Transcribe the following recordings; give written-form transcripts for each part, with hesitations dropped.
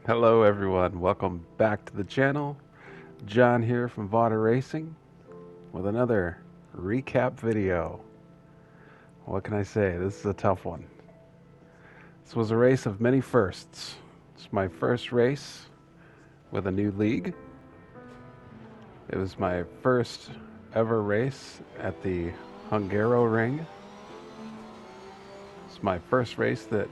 Hello everyone, welcome back to the channel. John here from Vaughter Racing with another recap video. What can I say? This is a tough one. This was a race of many firsts. It's my first race with a new league. It was my first ever race at the Hungaroring. It's my first race that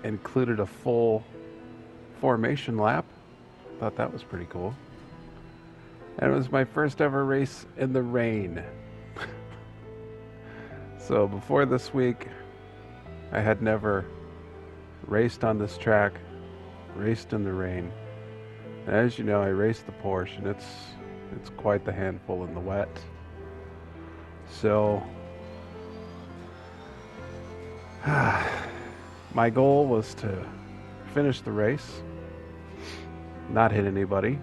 included a full formation lap. Thought that was pretty cool. And it was my first ever race in the rain. So before this week, I had never raced on this track, raced in the rain. And as you know, I raced the Porsche, and it's quite the handful in the wet. So my goal was to finish the race, not hit anybody,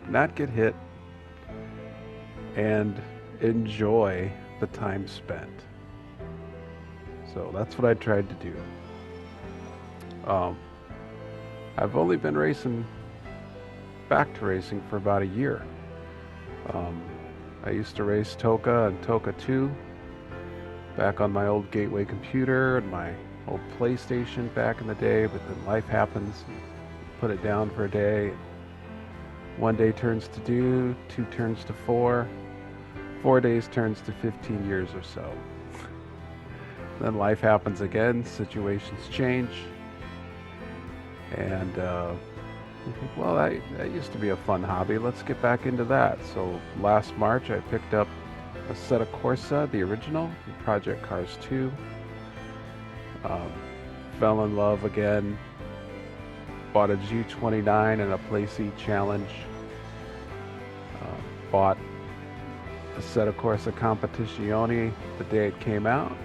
not get hit, and enjoy the time spent. So that's what I tried to do. I've only been back to racing for about a year. I used to race Toka and Toka 2 back on my old Gateway computer and my old PlayStation back in the day, but then life happens. Put it down for a day. 1 day turns to 2 turns to 4 days turns to 15 years or so. Then life happens again, situations change, and well, that used to be a fun hobby. Let's get back into that. So last March I picked up a Assetto Corsa, the original, Project Cars 2. Fell in love again. Bought a G29 and a Placey Challenge. Bought a Assetto Corsa Competizione the day it came out.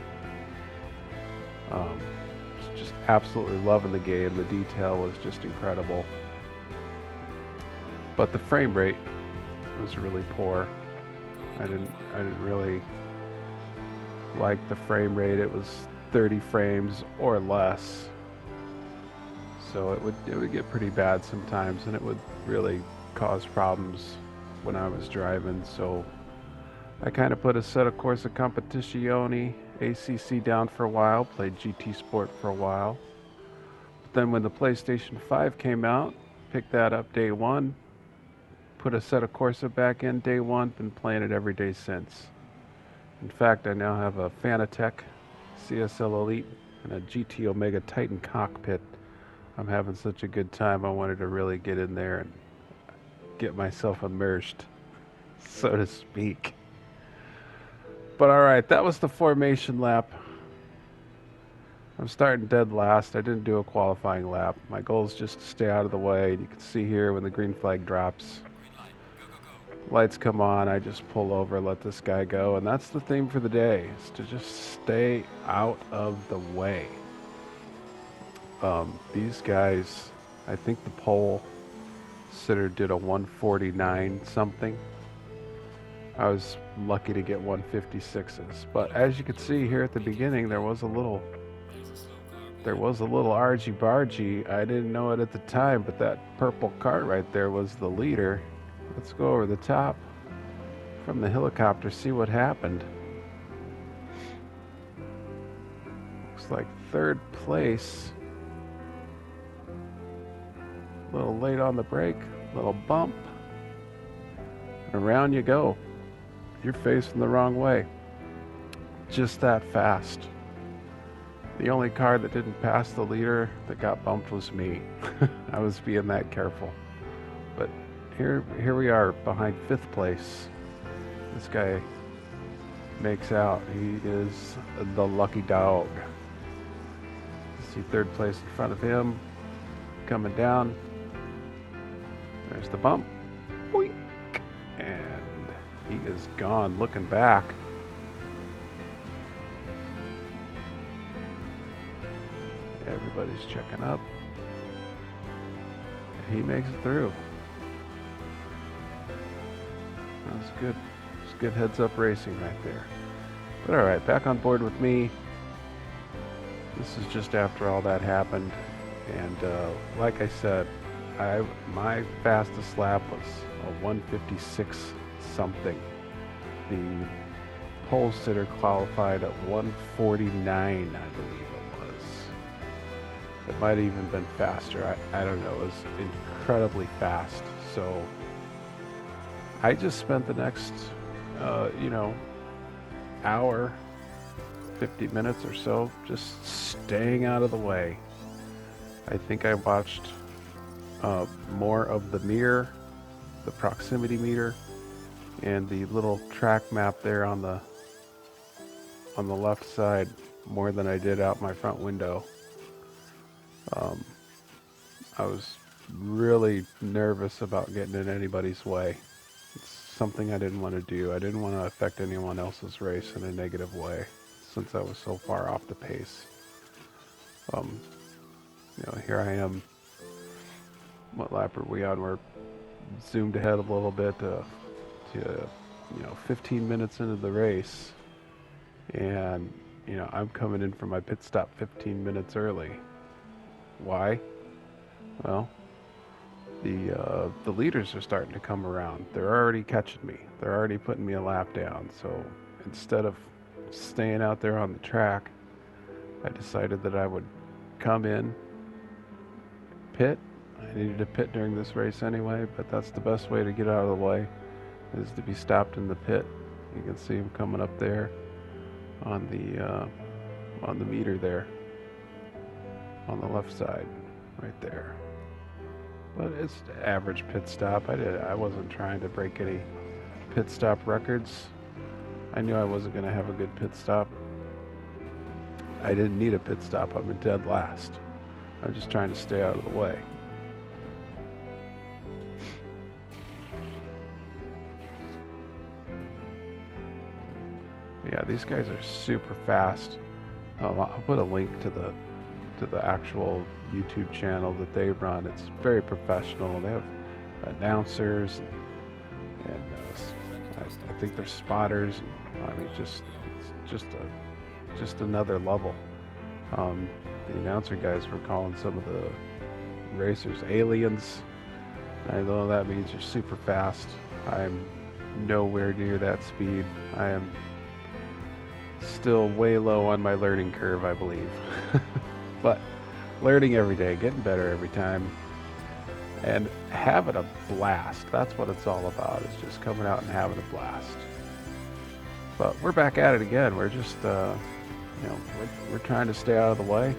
Just absolutely loving the game. The detail was just incredible. But the frame rate was really poor. I didn't really like the frame rate. It was 30 frames or less. So it would get pretty bad sometimes, and it would really cause problems when I was driving. So I kind of put Assetto Corsa Competizione ACC down for a while, played GT Sport for a while. But then when the PlayStation 5 came out, picked that up day one, put Assetto Corsa back in day one, been playing it every day since. In fact, I now have a Fanatec CSL Elite and a GT Omega Titan Cockpit. I'm having such a good time, I wanted to really get in there and get myself immersed, so to speak. But alright, that was the formation lap. I'm starting dead last. I didn't do a qualifying lap. My goal is just to stay out of the way. You can see here when the green flag drops, lights come on, I just pull over, let this guy go. And that's the theme for the day, is to just stay out of the way. These guys, I think the pole sitter did a 149 something. I was lucky to get 156s, but as you can see here at the beginning, there was a little argy-bargy. I didn't know it at the time, but that purple cart right there was the leader. Let's go over the top from the helicopter, see what happened. Looks like third place. A little late on the brake, little bump, and around you go. You're facing the wrong way. Just that fast. The only car that didn't pass the leader that got bumped was me. I was being that careful. But here we are behind fifth place. This guy makes out. He is the lucky dog. See third place in front of him. Coming down. There's the bump. Boink. And he is gone. Looking back. Everybody's checking up. And he makes it through. That was good. It's good heads up racing right there. But alright, back on board with me. This is just after all that happened. And like I said, my fastest lap was a 156 something. The pole sitter qualified at 149, I believe it was. It might have even been faster. I don't know. It was incredibly fast. So I just spent the next, hour, 50 minutes or so just staying out of the way. I think I watched more of the mirror, the proximity meter, and the little track map there on the left side more than I did out my front window. I was really nervous about getting in anybody's way. It's something I didn't want to do. I didn't want to affect anyone else's race in a negative way since I was so far off the pace. Here I am. What lap are we on? We're zoomed ahead a little bit to 15 minutes into the race. And, I'm coming in for my pit stop 15 minutes early. Why? Well, the leaders are starting to come around. They're already catching me. They're already putting me a lap down. So instead of staying out there on the track, I decided that I would come in, pit. I needed to pit during this race anyway, but that's the best way to get out of the way, is to be stopped in the pit. You can see him coming up there on the meter there on the left side right there. But it's average pit stop. I wasn't trying to break any pit stop records. I knew I wasn't going to have a good pit stop. I didn't need a pit stop. I'm in dead last. I'm just trying to stay out of the way. Yeah, these guys are super fast. I'll put a link to the actual YouTube channel that they run. It's very professional. They have announcers and I think they're spotters. I mean, it's just another level. The announcer guys were calling some of the racers aliens. I know that means you're super fast. I'm nowhere near that speed. I am still way low on my learning curve, I believe. But learning every day, getting better every time, and having a blast. That's what it's all about, is just coming out and having a blast. But we're back at it again. We're just, we're trying to stay out of the way.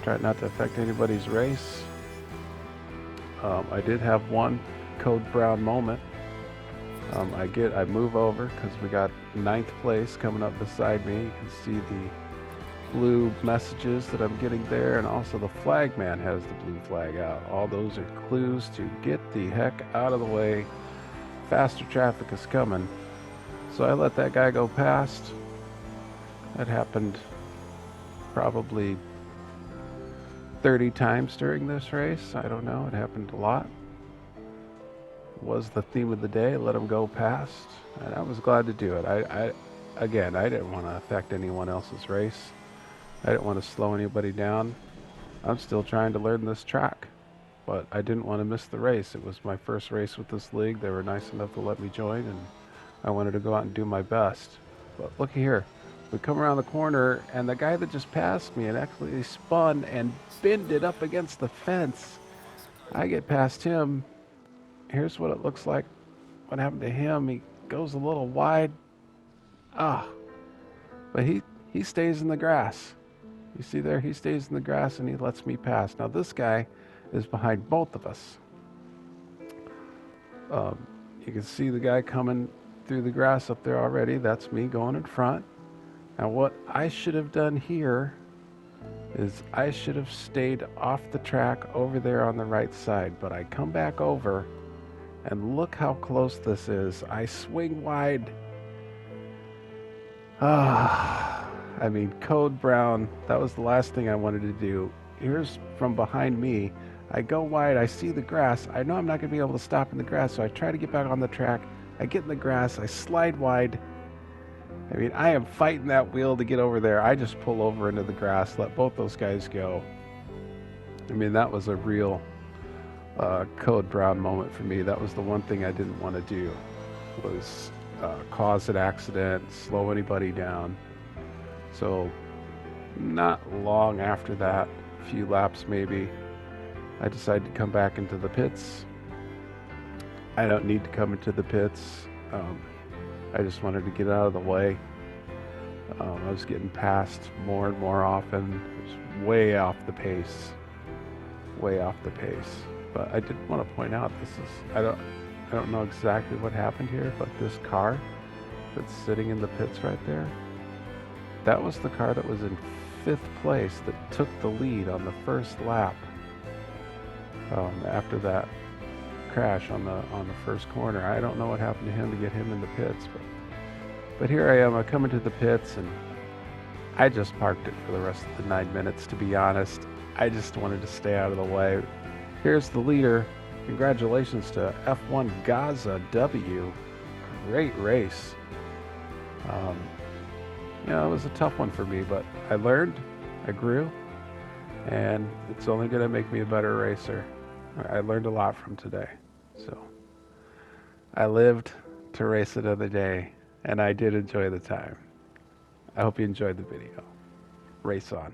Try not to affect anybody's race. I did have one code brown moment. I move over because we got 9th place coming up beside me. You can see the blue messages that I'm getting there, and also the flag man has the blue flag out. All those are clues to get the heck out of the way. Faster traffic is coming. So I let that guy go past. That happened probably 30 times during this race. I don't know. It happened a lot. Was the theme of the day. Let him go past. And I was glad to do it. I didn't want to affect anyone else's race. I didn't want to slow anybody down. I'm still trying to learn this track. But I didn't want to miss the race. It was my first race with this league. They were nice enough to let me join, and I wanted to go out and do my best. But look here. We come around the corner, and the guy that just passed me and actually spun and bended up against the fence. I get past him. Here's what it looks like. What happened to him? He goes a little wide. But he stays in the grass. You see there? He stays in the grass and he lets me pass. Now this guy is behind both of us. You can see the guy coming through the grass up there already. That's me going in front. Now what I should have done here is I should have stayed off the track over there on the right side, but I come back over and look how close this is. I swing wide. I mean, code brown. That was the last thing I wanted to do. Here's from behind me. I go wide. I see the grass. I know I'm not going to be able to stop in the grass, so I try to get back on the track. I get in the grass. I slide wide. I mean, I am fighting that wheel to get over there. I just pull over into the grass, let both those guys go. I mean, that was a real code brown moment for me. That was the one thing I didn't want to do, was cause an accident, slow anybody down. So not long after that, a few laps maybe, I decided to come back into the pits. I don't need to come into the pits. I just wanted to get out of the way. I was getting passed more and more often. It was way off the pace. Way off the pace. But I did want to point out, this is, I don't know exactly what happened here, but this car that's sitting in the pits right there, that was the car that was in 5th place that took the lead on the first lap after that crash on the first corner. I don't know what happened to him to get him in the pits, but here I am. I come into the pits and I just parked it for the rest of the 9 minutes, to be honest. I just wanted to stay out of the way. Here's the leader. Congratulations to F1 Gaza W. Great race. You know, it was a tough one for me, but I learned, I grew, and it's only going to make me a better racer. I learned a lot from today. So I lived to race another day, and I did enjoy the time. I hope you enjoyed the video. Race on.